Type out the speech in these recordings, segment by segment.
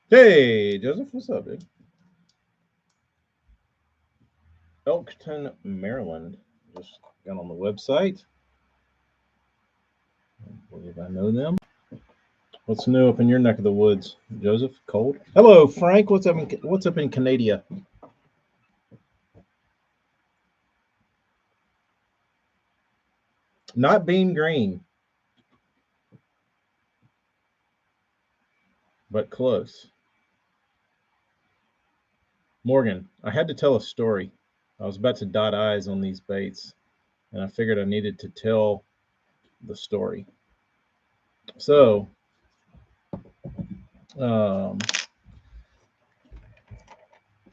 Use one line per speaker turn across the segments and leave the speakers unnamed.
Hey, Joseph, what's up, dude? Elkton, Maryland. Just got on the website. I believe I know them. What's new up in your neck of the woods, Joseph? Cold. Hello, Frank. What's up in Canada? Not being green, but close. Morgan, I had to tell a story. I was about to dot I's on these baits, and I figured I needed to tell the story. So, um,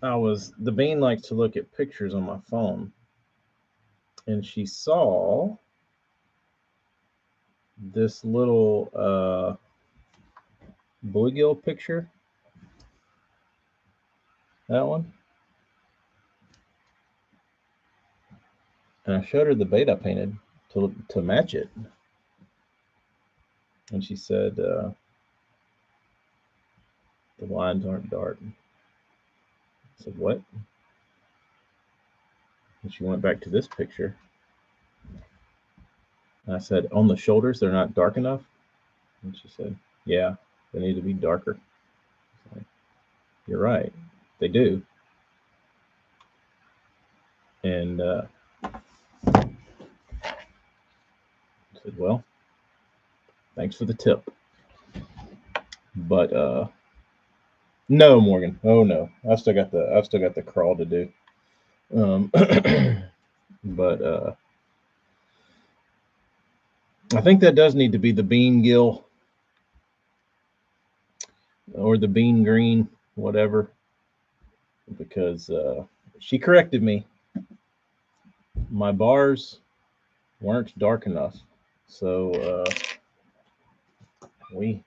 the bean likes to look at pictures on my phone, and she saw this little bluegill picture. That one. And I showed her the bait I painted to match it. And she said, the lines aren't dark. I said, what? And she went back to this picture. And I said, on the shoulders, they're not dark enough? And she said, yeah, they need to be darker. Like, you're right, they do. And I said, well, thanks for the tip. But no, Morgan. Oh no, I've still got the crawl to do. But I think that does need to be the bean gill or the bean green, whatever, because she corrected me. My bars weren't dark enough, so we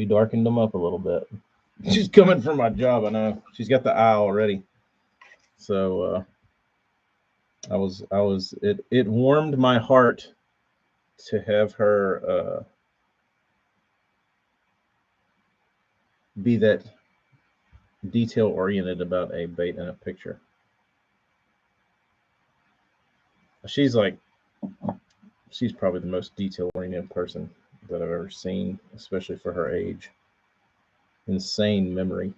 darkened them up a little bit. She's coming for my job. I know she's got the eye already. So it warmed my heart to have her be that detail oriented about a bait and a picture. She's probably the most detail oriented person that I've ever seen, especially for her age. Insane memory.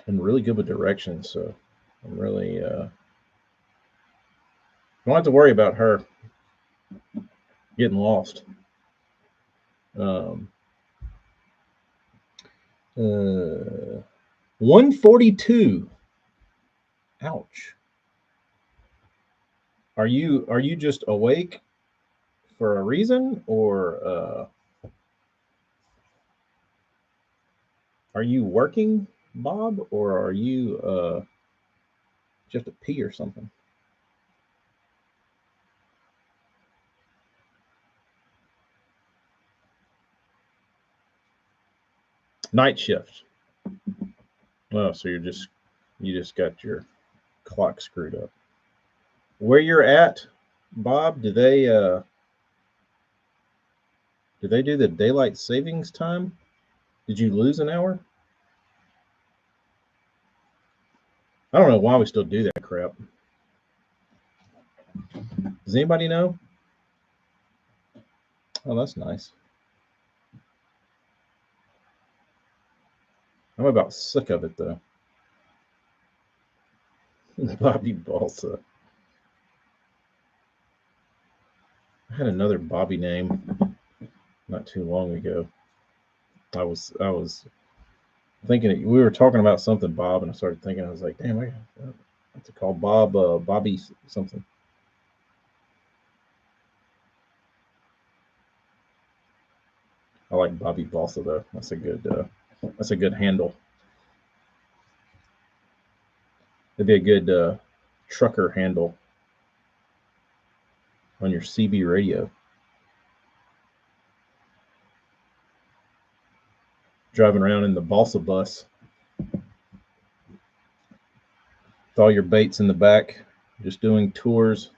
And really good with directions, so I'm really don't have to worry about her getting lost. 142. Ouch. Are you just awake for a reason, or are you working, Bob, or are you just a pee or something? Night shift. Oh, so you just got your clock screwed up. Where you're at, Bob, do they do the daylight savings time? Did you lose an hour? I don't know why we still do that crap. Does anybody know? Oh, that's nice. I'm about sick of it, though. Bobby Balsa. I had another Bobby name not too long ago. I was thinking we were talking about something, Bob, and I started thinking. I was like, damn, I have to call Bob Bobby something. I like Bobby Balsa though. That's a good handle. It'd be a good trucker handle. on your CB radio. Driving around in the balsa bus with all your baits in the back, just doing tours,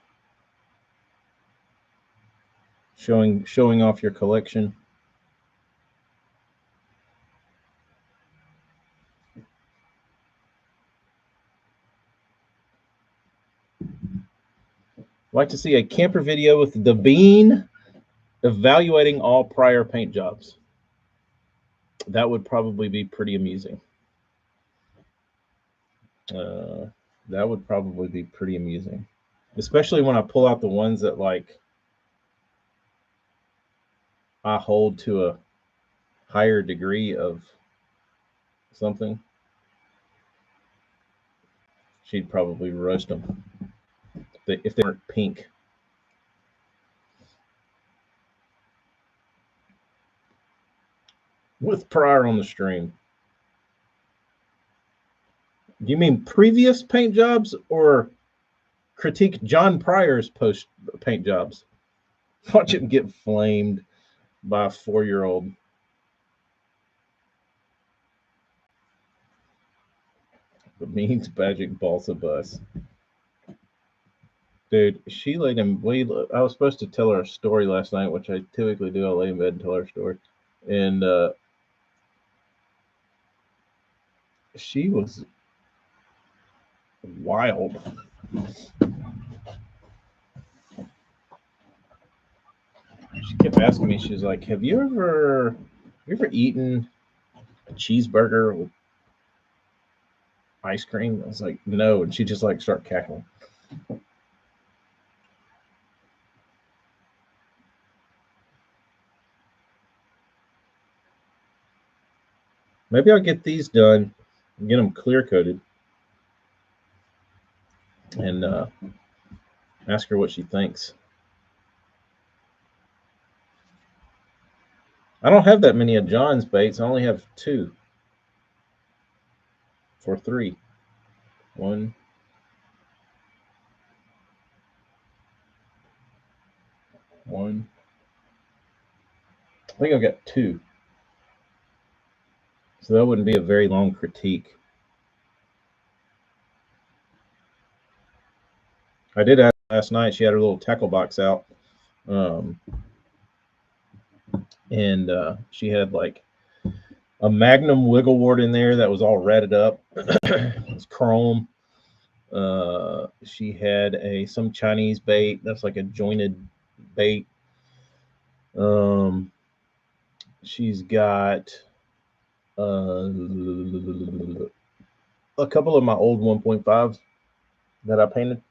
showing off your collection. Like to see a camper video with the Bean evaluating all prior paint jobs. That would probably be pretty amusing. That would probably be pretty amusing, especially when I pull out the ones that like I hold to a higher degree of something. She'd probably roast them if they weren't pink. With Pryor on the stream. Do you mean previous paint jobs or critique John Pryor's post paint jobs? Watch him get flamed by a 4-year-old. The means magic balsa bus. Dude, she laid him way. I was supposed to tell her a story last night, which I typically do. I'll lay in bed and tell her a story. And she was wild. She kept asking me, she's like, have you ever eaten a cheeseburger with ice cream? I was like, no. And she just like started cackling. Maybe I'll get these done and get them clear coated and ask her what she thinks. I don't have that many of John's baits. I only have 2 for 3. 1, 1. I think I've got 2. So that wouldn't be a very long critique. I did ask last night. She had her little tackle box out. And she had like a Magnum wiggle wart in there that was all ratted up. It's chrome. She had some Chinese bait that's like a jointed bait. She's got a couple of my old 1.5s that I painted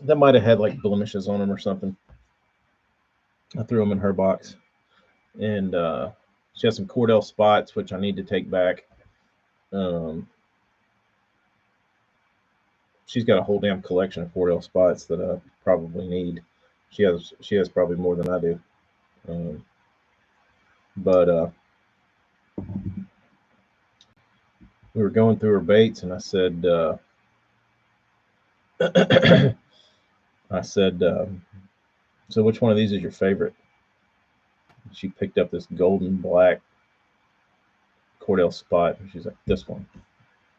that might have had like blemishes on them or something. I threw them in her box. And she has some Cordell spots, which I need to take back. She's got a whole damn collection of Cordell spots that I probably need. She has probably more than I do. But we were going through her baits, and I said, so which one of these is your favorite? She picked up this golden black Cordell spot. And she's like, this one.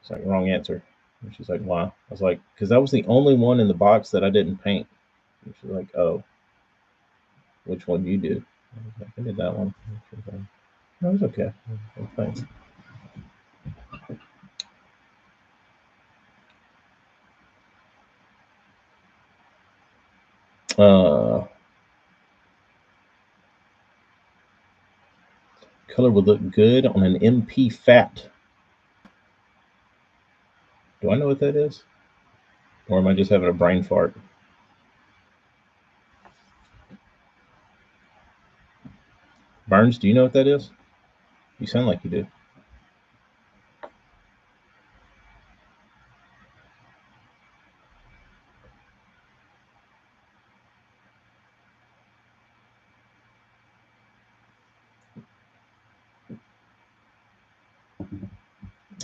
It's like, wrong answer. And she's like, why? I was like, because that was the only one in the box that I didn't paint. And she's like, oh, which one do you do? I was like, I did that one. Like, no, it's okay. Like, thanks. Color would look good on an MP Fat. Do I know what that is? Or am I just having a brain fart? Burns, do you know what that is? You sound like you do.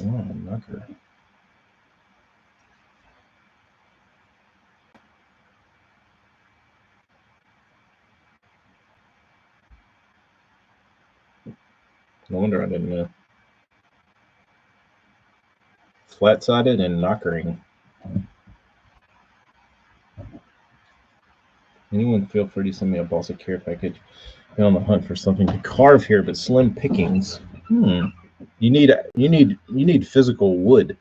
Oh, knucker. No wonder I didn't know. Flat-sided and knockering. Anyone feel free to send me a balsa care package. I'm on the hunt for something to carve here, but slim pickings. You need physical wood.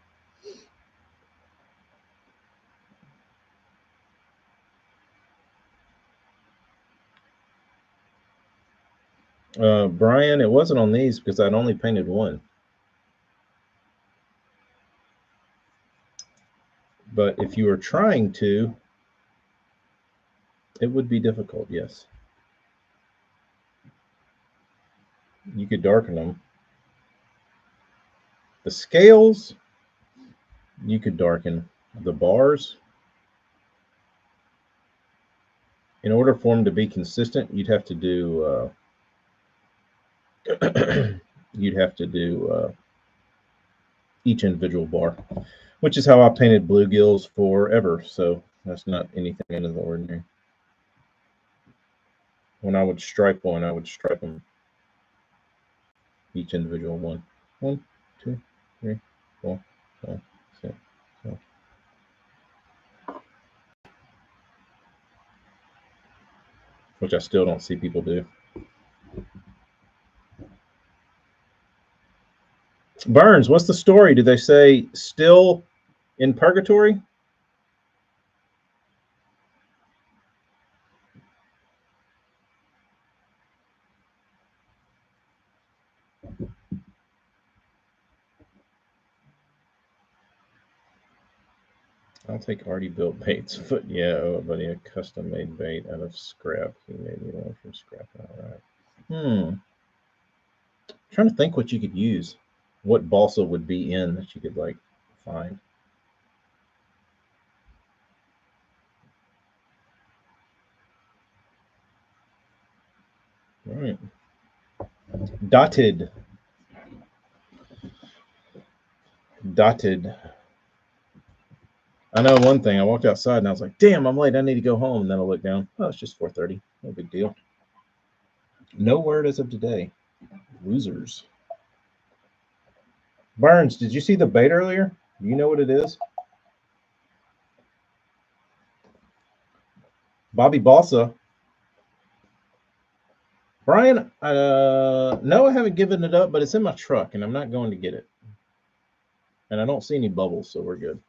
Brian, it wasn't on these because I'd only painted one. But if you were trying to, it would be difficult, yes. You could darken them. The scales, you could darken. The bars, in order for them to be consistent, you'd have to do each individual bar, which is how I painted bluegills forever. So that's not anything out of the ordinary. When I would stripe one, I would stripe them each individual one. 1, 2, 3, 4, 5, 6, 7. Which I still don't see people do. Burns, what's the story? Did they say still in purgatory? I'll take already built baits, but yeah, buddy, a custom made bait out of scrap. He made me one from scrap. All right. Trying to think what you could use. What balsa would be in that you could like find. All right. Dotted. I know one thing. I walked outside and I was like, damn, I'm late. I need to go home. And then I looked down. Oh, it's just 4:30. No big deal. No word as of today. Losers. Burns, did you see the bait earlier? Do you know what it is? Bobby Balsa. Brian, no, I haven't given it up, but it's in my truck and I'm not going to get it. And I don't see any bubbles, so we're good.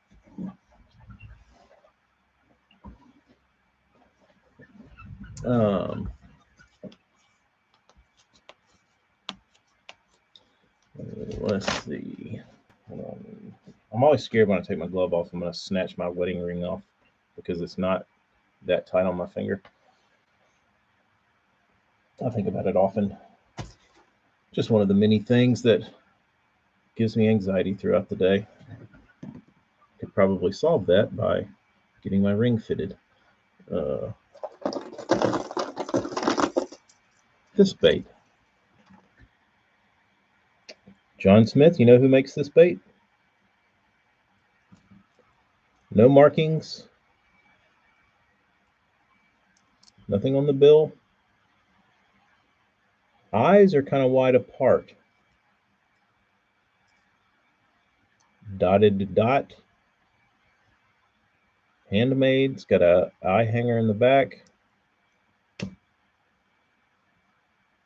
Let's see. I'm always scared when I take my glove off. I'm going to snatch my wedding ring off because it's not that tight on my finger. I think about it often. Just one of the many things that gives me anxiety throughout the day. Could probably solve that by getting my ring fitted. This bait. John Smith, you know who makes this bait? No markings. Nothing on the bill. Eyes are kind of wide apart. Dotted dot. Handmade. It's got a eye hanger in the back.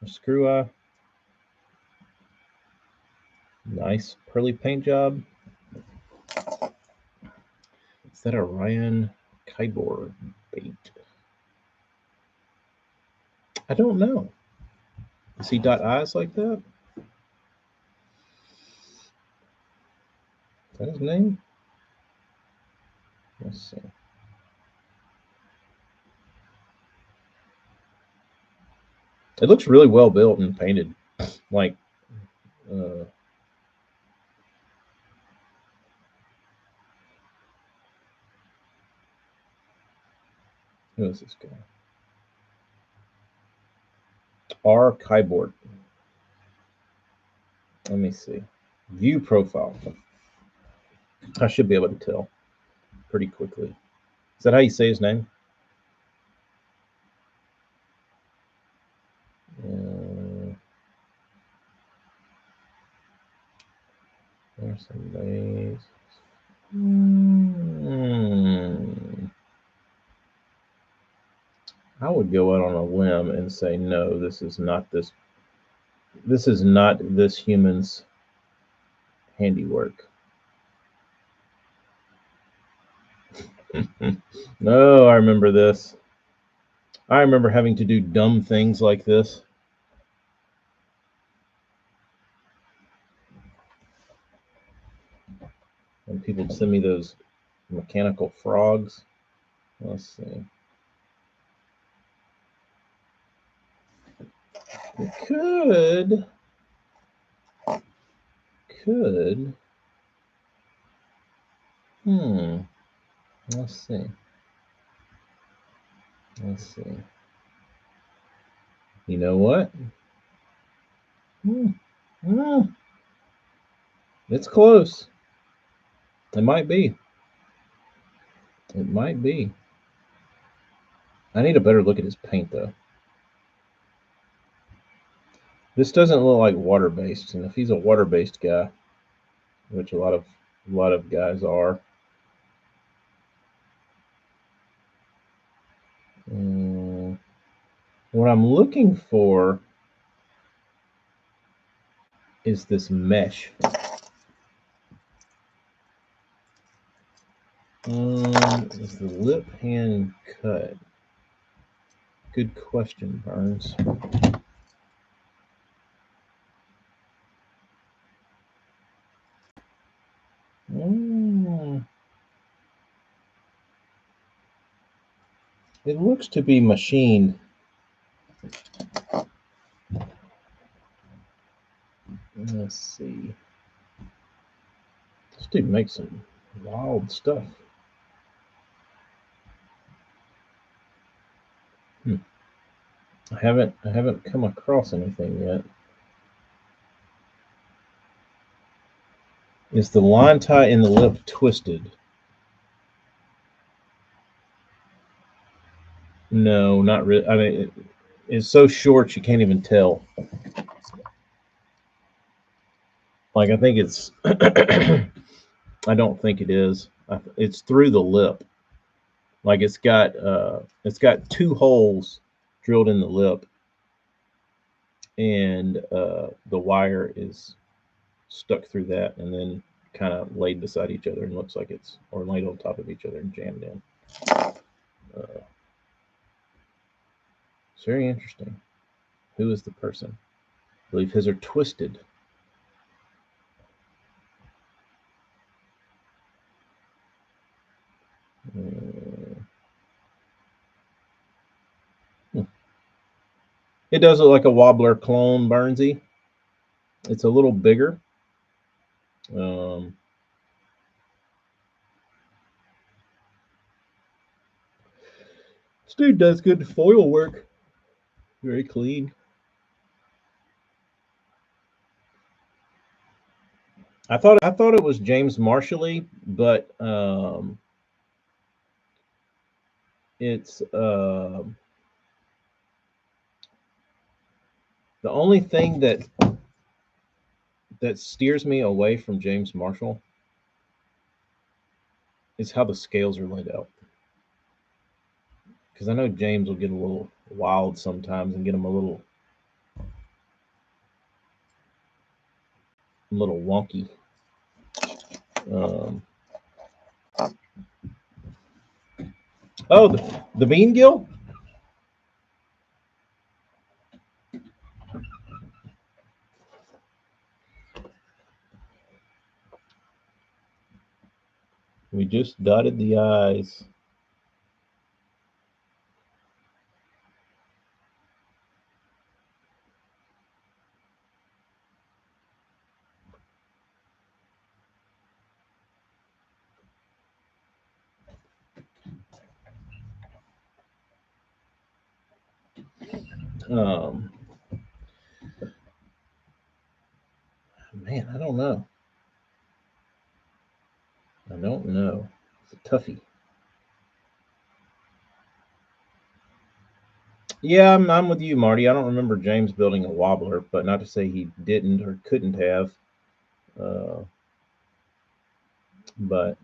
A screw eye. Nice pearly paint job. Is that a Ryan Kybor bait? I don't know. Does he dot eyes like that? Is that his name? Let's see. It looks really well built and painted. Like, who is this guy? R. Keyboard. Let me see. View profile. I should be able to tell pretty quickly. Is that how you say his name? some days. I would go out on a limb and say no. This is not this. This is not this human's handiwork. No, I remember this. I remember having to do dumb things like this. When people would send me those mechanical frogs. Let's see. It could. Let's see. Let's see. You know what? It's close. It might be. It might be. I need a better look at his paint, though. This doesn't look like water-based, and if he's a water-based guy, which a lot of guys are, what I'm looking for is this mesh. Is the lip hand cut? Good question, Burns. It looks to be machined. Let's see. This dude makes some wild stuff. I haven't come across anything yet. Is the line tie in the lip twisted? No, not really. I mean, it's so short you can't even tell. Like, I think it's. I don't think it is. It's through the lip. Like, it's got two holes drilled in the lip, and the wire is stuck through that, and then kind of laid beside each other, and looks like it's or laid on top of each other and jammed in. It's very interesting. Who is the person? I believe his are twisted. It does look like a wobbler clone, Burnsy. It's a little bigger. This dude does good foil work. Very clean. I thought it was James Marshally, but it's the only thing that steers me away from James Marshall is how the scales are laid out. Because I know James will get a little wild sometimes and get them a little wonky. Oh, the bean gill? We just dotted the I's. Man, I don't know. I don't know. It's a toughie. Yeah, I'm with you, Marty. I don't remember James building a wobbler, but not to say he didn't or couldn't have. But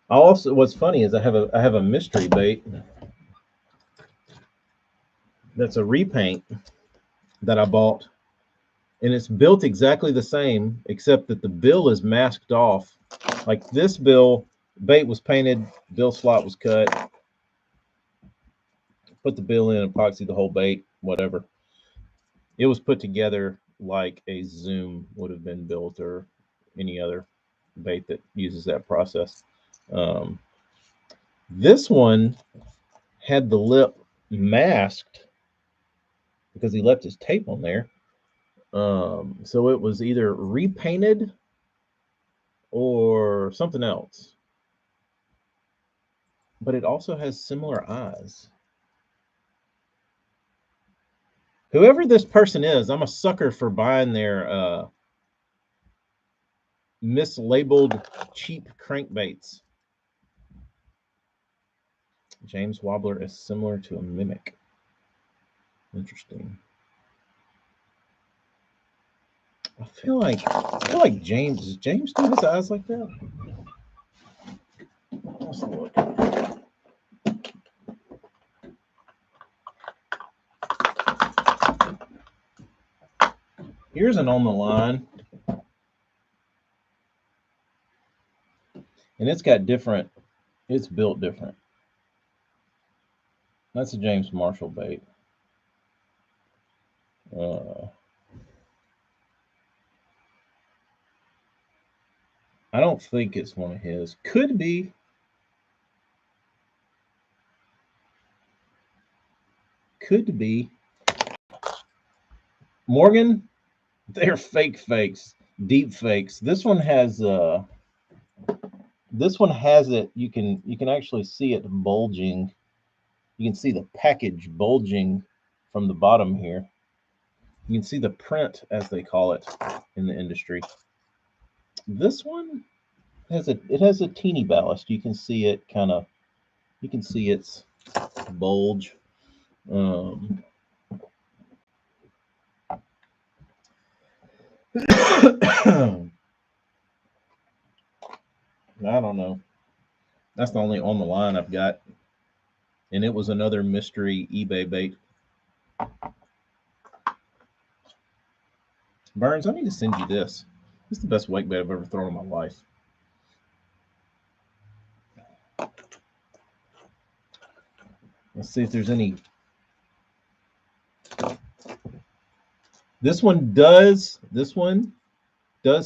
I also, what's funny is I have a mystery bait that's a repaint that I bought, and it's built exactly the same, except that the bill is masked off. Like this bill, bait was painted, bill slot was cut, put the bill in, epoxy the whole bait, whatever. It was put together like a Zoom would have been built, or any other bait that uses that process. Um, this one had the lip masked because he left his tape on there. So it was either repainted or something else. But it also has similar eyes. Whoever this person is, I'm a sucker for buying their mislabeled cheap crankbaits. James Wobbler is similar to a mimic. Interesting. I feel like James, does James do his eyes like that? Let's look. Here's an on the line. And it's got different, it's built different. That's a James Marshall bait. I don't think it's one of his. Could be. Could be. Morgan, they're fake fakes, deep fakes. This one has it. You can actually see it bulging. You can see the package bulging from the bottom here. You can see the print, as they call it in the industry. This one has a teeny ballast. You can see it kind of. You can see its bulge. I don't know. That's the only on the line I've got, and it was another mystery eBay bait. Burns, I need to send you this. This is the best wake bait I've ever thrown in my life. Let's see if there's any. This one does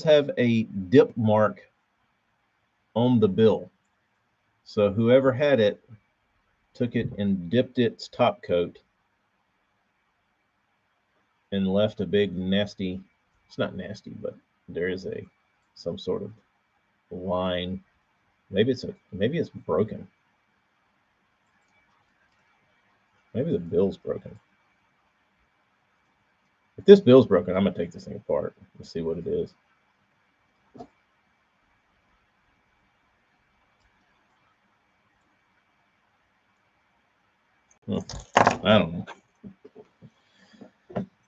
have a dip mark on the bill. So whoever had it took it and dipped its top coat and left a big nasty, it's not nasty, but there is some sort of line. Maybe it's broken. Maybe the bill's broken. If this bill's broken, I'm gonna take this thing apart and see what it is. I don't know.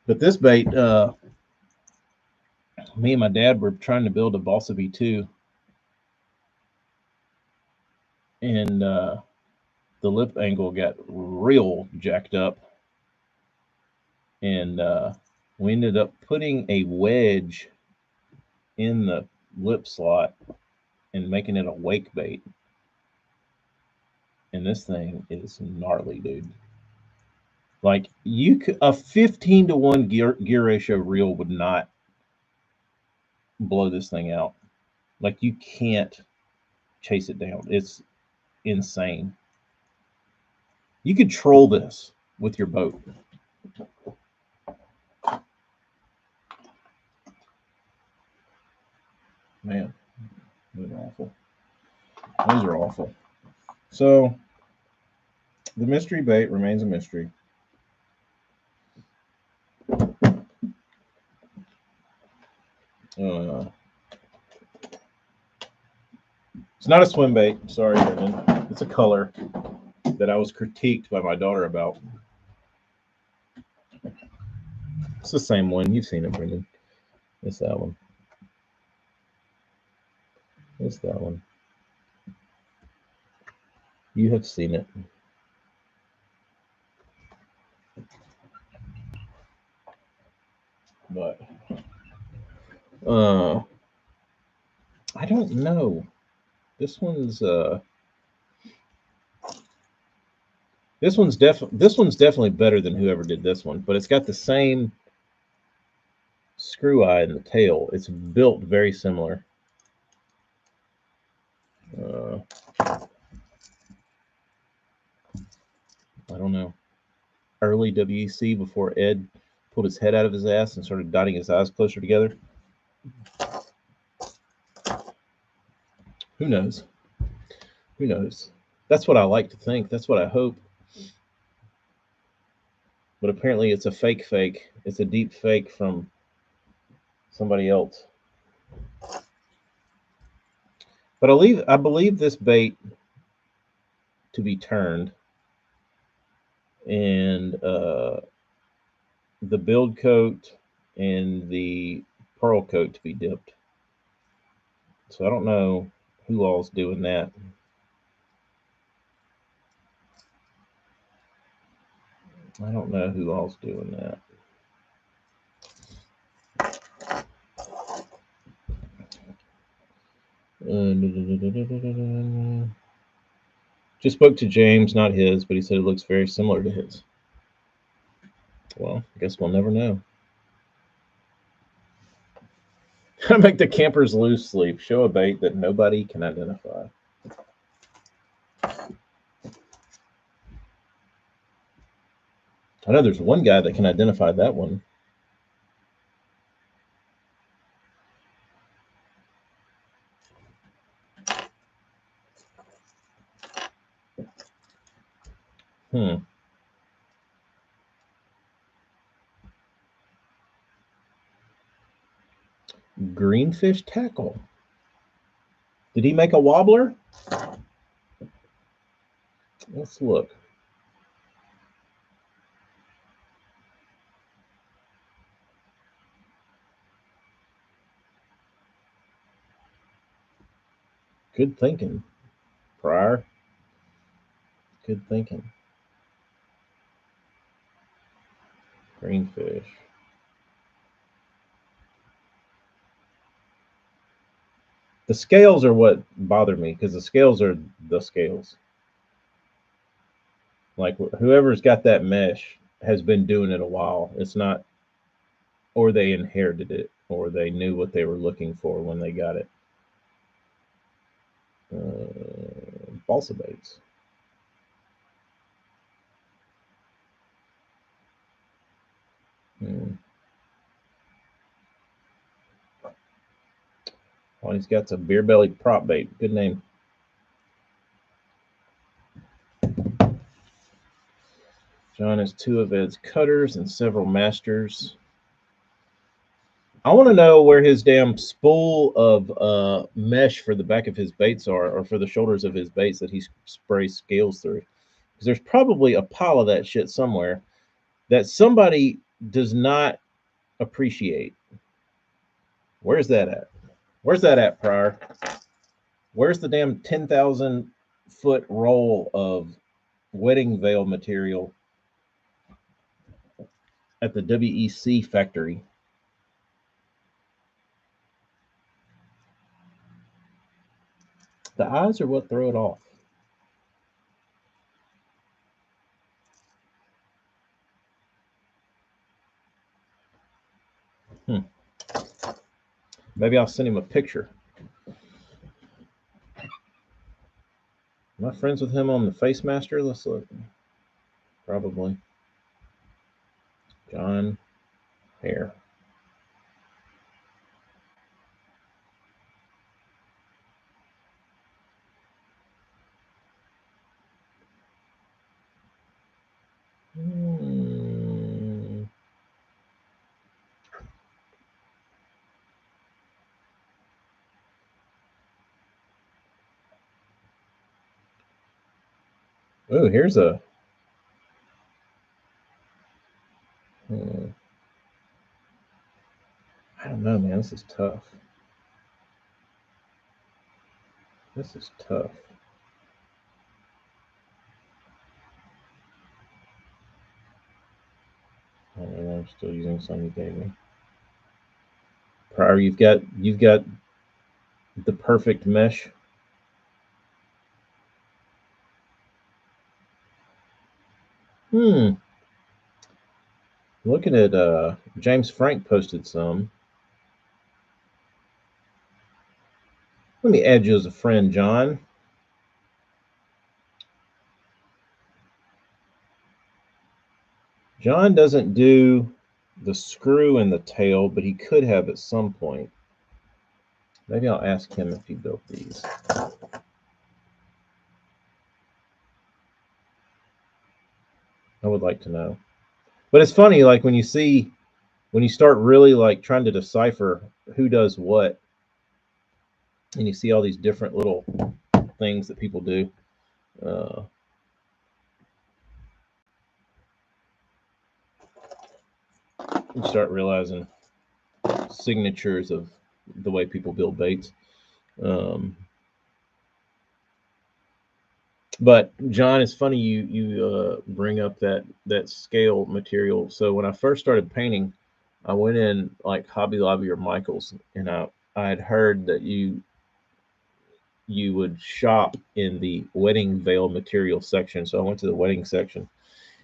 But this bait, me and my dad were trying to build a Balsa V2, and the lip angle got real jacked up, and we ended up putting a wedge in the lip slot and making it a wake bait. And this thing is gnarly, dude. Like a 15-to-1 gear ratio reel would not blow this thing out. Like you can't chase it down. It's insane. You could troll this with your boat. Man, those are awful. Those are awful. So the mystery bait remains a mystery. It's not a swim bait. Sorry, Brendan. It's a color that I was critiqued by my daughter about. It's the same one. You've seen it, Brendan. It's that one. What's that one? You have seen it. But uh I don't know. This one's this one's definitely better than whoever did this one, but it's got the same screw eye in the tail. It's built very similar. Uh, I don't know. Early WEC before Ed pulled his head out of his ass and started dotting his eyes closer together. Who knows? Who knows? That's what I like to think. That's what I hope. But apparently, it's a fake fake. It's a deep fake from somebody else. But I believe this bait to be turned and the build coat and the pearl coat to be dipped. So I don't know who all's doing that. I don't know who all's doing that. Just spoke to James, not his, but he said it looks very similar to his. Well, I guess we'll never know. How to make the campers lose sleep. Show a bait that nobody can identify. I know there's one guy that can identify that one. Hmm. Greenfish tackle. Did he make a wobbler? Let's look. Good thinking, Pryor. Good thinking. Greenfish. The scales are what bother me because the scales are the scales. Like whoever's got that mesh has been doing it a while. It's not, or they inherited it, or they knew what they were looking for when they got it. Balsa baits. Hmm. Well, he's got some beer belly prop bait. Good name. John has two of Ed's cutters and several masters. I want to know where his damn spool of mesh for the back of his baits are, or for the shoulders of his baits that he sprays scales through. Because there's probably a pile of that shit somewhere that somebody does not appreciate. Where's that at? Where's that at, Pryor? Where's the damn 10,000 foot roll of wedding veil material at the WEC factory? The eyes are what throw it off. Hmm. Maybe I'll send him a picture. Am I friends with him on the Face Master? Let's look. Probably. John Hare. Hmm. Oh, here's a. Hmm. I don't know, man. This is tough. This is tough. I'm still using some you gave me. Prior, you've got the perfect mesh. Hmm. Looking at James Frank posted some. Let me add you as a friend, John. John doesn't do the screw in the tail, but he could have at some point. Maybe I'll ask him if he built these. I would like to know. But it's funny, like when you start really like trying to decipher who does what, and you see all these different little things that people do. Uh, you start realizing signatures of the way people build baits. Um, but John, it's funny you bring up that scale material. So when I first started painting, I went in like Hobby Lobby or Michaels, and I had heard that you would shop in the wedding veil material section. So I went to the wedding section,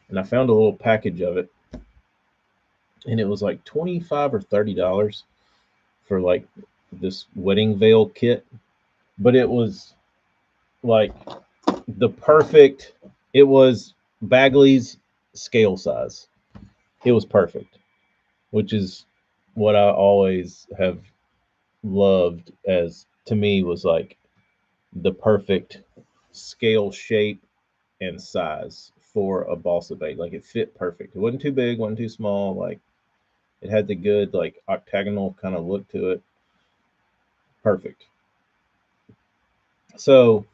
and I found a little package of it, and it was like $25 or $30 for like this wedding veil kit. But it was like the perfect. It was Bagley's scale size. It was perfect, which is what I always have loved. As to me, was like the perfect scale shape and size for a balsa bait. Like it fit perfect. It wasn't too big, wasn't too small. Like it had the good like octagonal kind of look to it. Perfect. So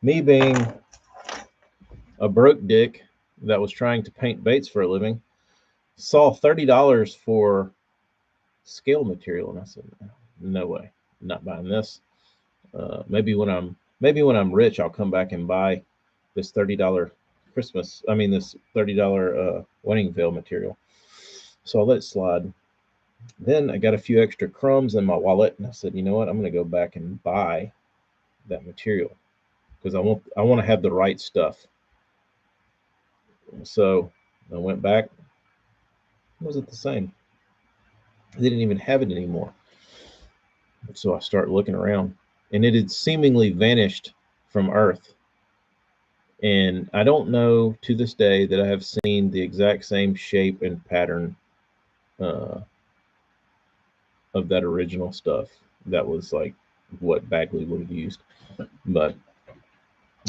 me being a broke dick that was trying to paint baits for a living, saw $30 for scale material, and I said, no way, I'm not buying this. Maybe when I'm rich, I'll come back and buy this $30 Christmas. I mean, this $30 wedding veil material. So I let it slide. Then I got a few extra crumbs in my wallet, and I said, you know what? I'm going to go back and buy that material because I want to have the right stuff. So I went back. It wasn't the same. They didn't even have it anymore. So I start looking around, and it had seemingly vanished from Earth. And I don't know to this day that I have seen the exact same shape and pattern uh, of that original stuff. That was like what Bagley would have used. But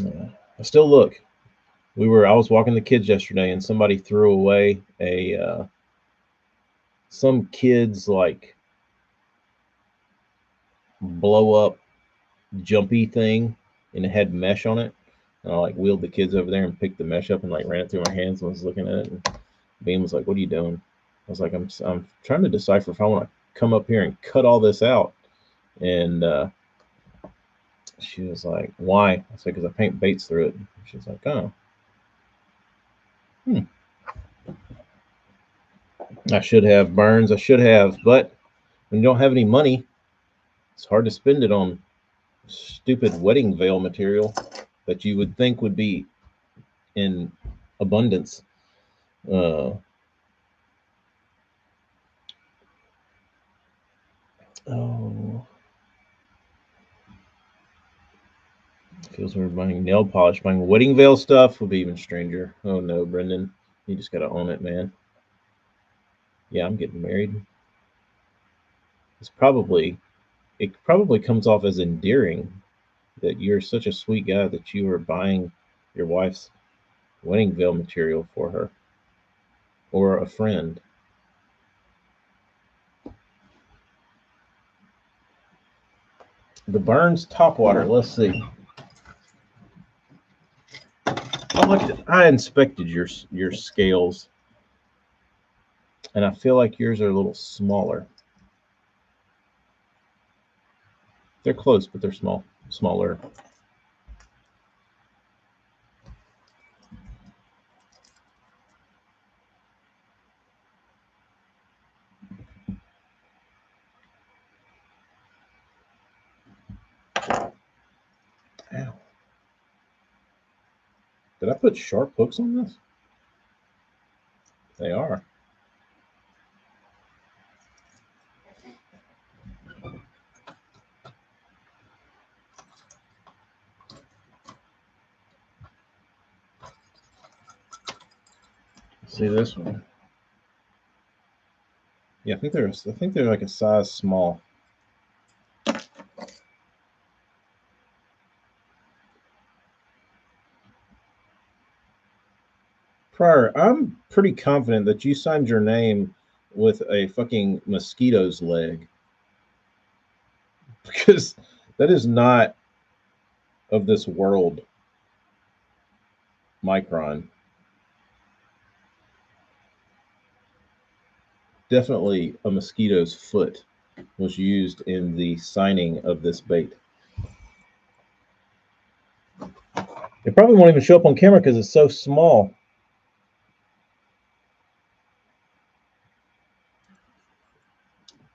I still look. I was walking the kids yesterday, and somebody threw away a some kids like blow up jumpy thing, and it had mesh on it. And I like wheeled the kids over there and picked the mesh up and like ran it through my hands and was looking at it. And Beam was like, "What are you doing?" I was like, "I'm trying to decipher if I want to come up here and cut all this out." And she was like, "Why?" I said, "Because I paint baits through it." She's like, "Oh, hmm. I should have burns. I should have, but when you don't have any money, it's hard to spend it on stupid wedding veil material that you would think would be in abundance." Uh, oh, feels weird buying nail polish. Buying wedding veil stuff would be even stranger. Oh no, Brendan, you just gotta own it, man. Yeah, I'm getting married. It's probably it probably comes off as endearing that you're such a sweet guy that you are buying your wife's wedding veil material for her or a friend. The Burns top water. Let's see. I inspected your scales, and I feel like yours are a little smaller. They're close, but they're smaller. Ow. Did I put sharp hooks on this? They are. See this one? Yeah, I think they're like a size small. Pryor, I'm pretty confident that you signed your name with a fucking mosquito's leg. Because that is not of this world micron. Definitely a mosquito's foot was used in the signing of this bait. It probably won't even show up on camera because it's so small.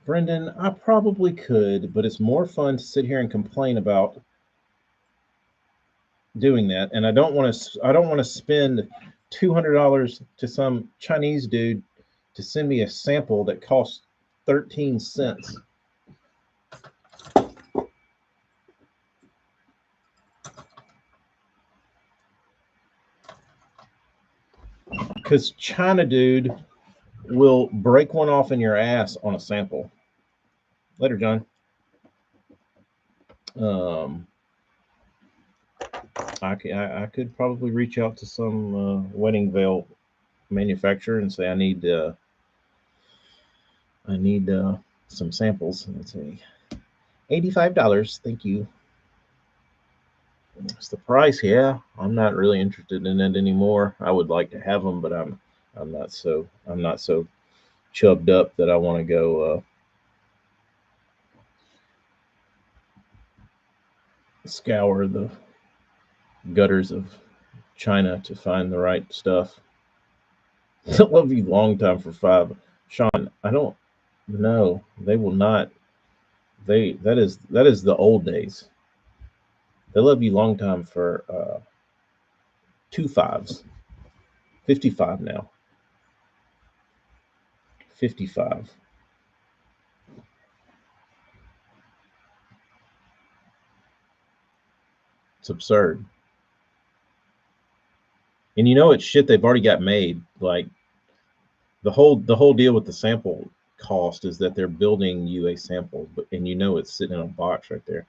Brendan, I probably could, but it's more fun to sit here and complain about doing that, and I don't want to spend $200 to some Chinese dude to send me a sample that costs 13 cents. Because China dude will break one off in your ass on a sample. Later, John. I could probably reach out to some wedding veil manufacturer and say I need some samples. Let's see, $85. Thank you. It's the price. Yeah, I'm not really interested in it anymore. I would like to have them, but I'm not so chubbed up that I want to go scour the gutters of China to find the right stuff. I love you long time for $5. Sean, I don't know. They will not. That is the old days. They love you long time for 2 5s. 55 now. 55. It's absurd. And you know it's shit they've already got made. Like the whole deal with the sample cost is that they're building you a sample, and you know it's sitting in a box right there.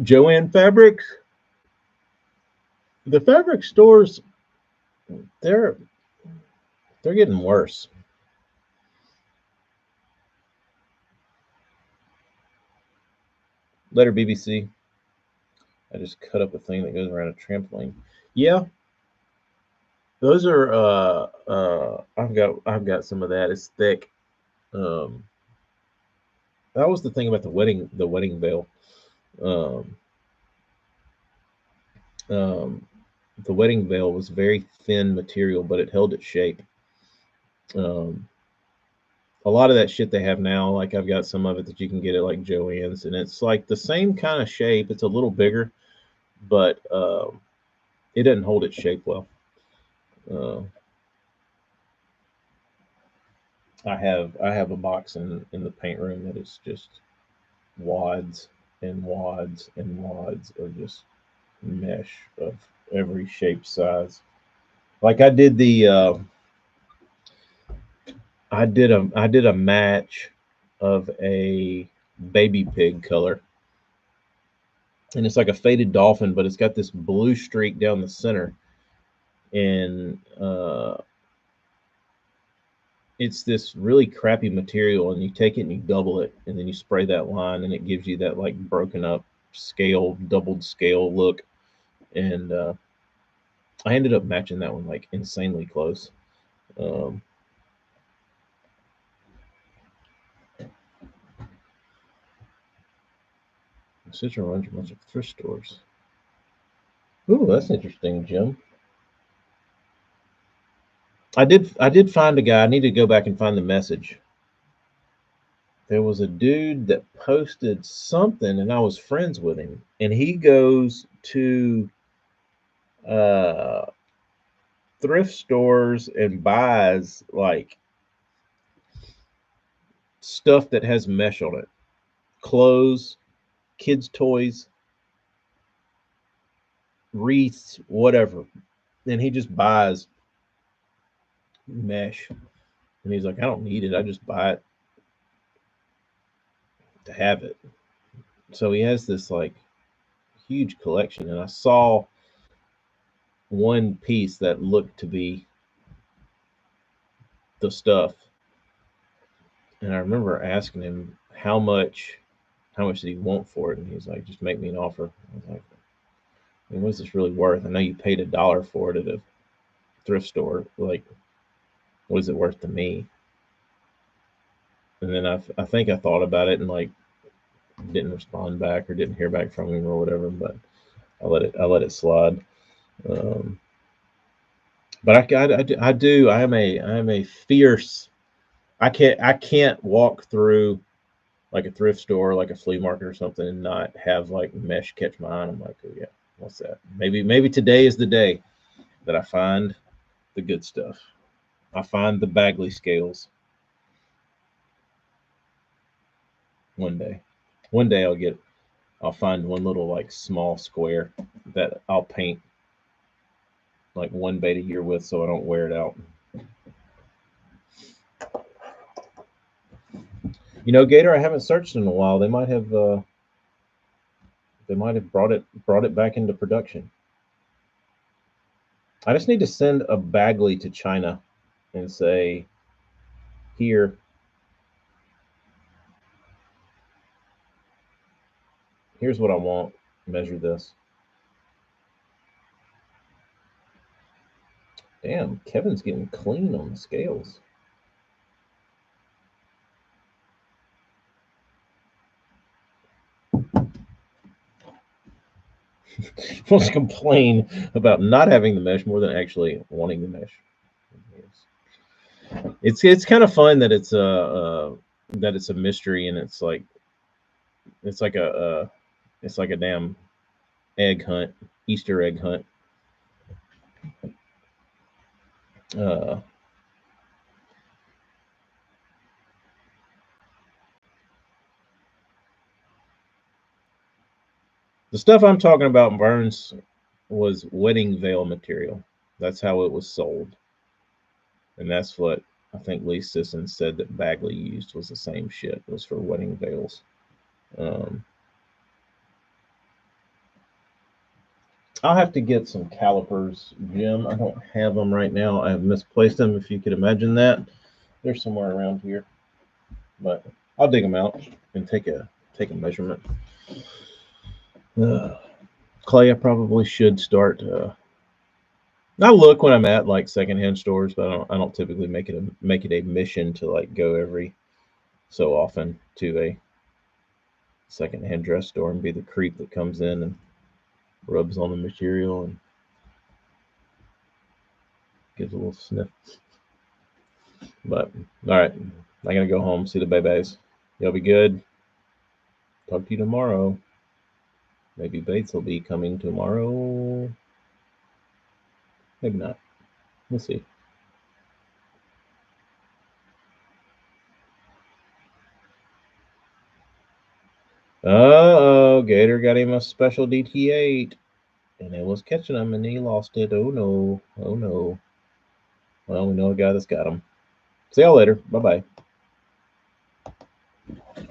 Joanne Fabrics. The fabric stores, they're getting worse. Letter BBC. I just cut up a thing that goes around a trampoline. Yeah, those are. I've got some of that. It's thick. Um, that was the thing about the wedding veil. Um, the wedding veil was very thin material, but it held its shape. A lot of that shit they have now, like I've got some of it that you can get at like Joann's, and it's like the same kind of shape. It's a little bigger, but it doesn't hold its shape well. I have a box in the paint room that is just wads and wads and wads of just mesh of every shape, size. Like I did I did a match of a baby pig color, and it's like a faded dolphin, but it's got this blue streak down the center, and it's this really crappy material, and you take it and you double it, and then you spray that line, and it gives you that like broken up scale, doubled scale look. And I ended up matching that one like insanely close. Citron runs a bunch of thrift stores. Ooh, that's interesting, Jim. I did find a guy. I need to go back and find the message. there was a dude that posted something, and I was friends with him, and he goes to uh, thrift stores and buys like stuff that has mesh on it, clothes, kids' toys, wreaths, whatever. And he just buys mesh, and he's like, I don't need it. I just buy it to have it. So he has this like huge collection, and I saw one piece that looked to be the stuff, and I remember asking him how much did he want for it, and he's like, just make me an offer. I was like, I mean, what's this really worth? I know you paid $1 for it at a thrift store. Like, what is it worth to me? And then I think I thought about it and like didn't respond back or didn't hear back from him or whatever, but I let it slide. Um, but I am a fierce. I can't walk through like a thrift store, like a flea market or something, and not have like mesh catch my eye. I'm like, oh yeah, what's that? Maybe today is the day that I find the good stuff. I find the Bagley scales one day. One day I'll find one little like small square that I'll paint like one bait a year with so I don't wear it out. You know, Gator, I haven't searched in a while. They might have brought it back into production. I just need to send a Bagley to China and say, here, here's what I want. Measure this. Damn, Kevin's getting clean on the scales. Wants to complain about not having the mesh more than actually wanting the mesh. It's kind of fun that it's a mystery, and it's like it's like a damn egg hunt, Easter egg hunt. Uh, the stuff I'm talking about, Burns, was wedding veil material. That's how it was sold, and that's what I think Lee Sisson said that Bagley used was the same shit. It was for wedding veils. Um, I'll have to get some calipers, Jim. I don't have them right now. I have misplaced them. If you could imagine that, they're somewhere around here, but I'll dig them out and take a measurement. Uh, Clay, I probably should start. I look when I'm at like secondhand stores, but I don't typically make it a mission to like go every so often to a secondhand dress store and be the creep that comes in and rubs on the material and gives a little sniff. But all right, I'm gonna go home, see the babies. Y'all be good. Talk to you tomorrow. Maybe Bates will be coming tomorrow. Maybe not. We'll see. Oh, Gator got him a special DT8, and it was catching him, and he lost it. Oh no. Oh no. Well, we know a guy that's got him. See y'all later. Bye bye.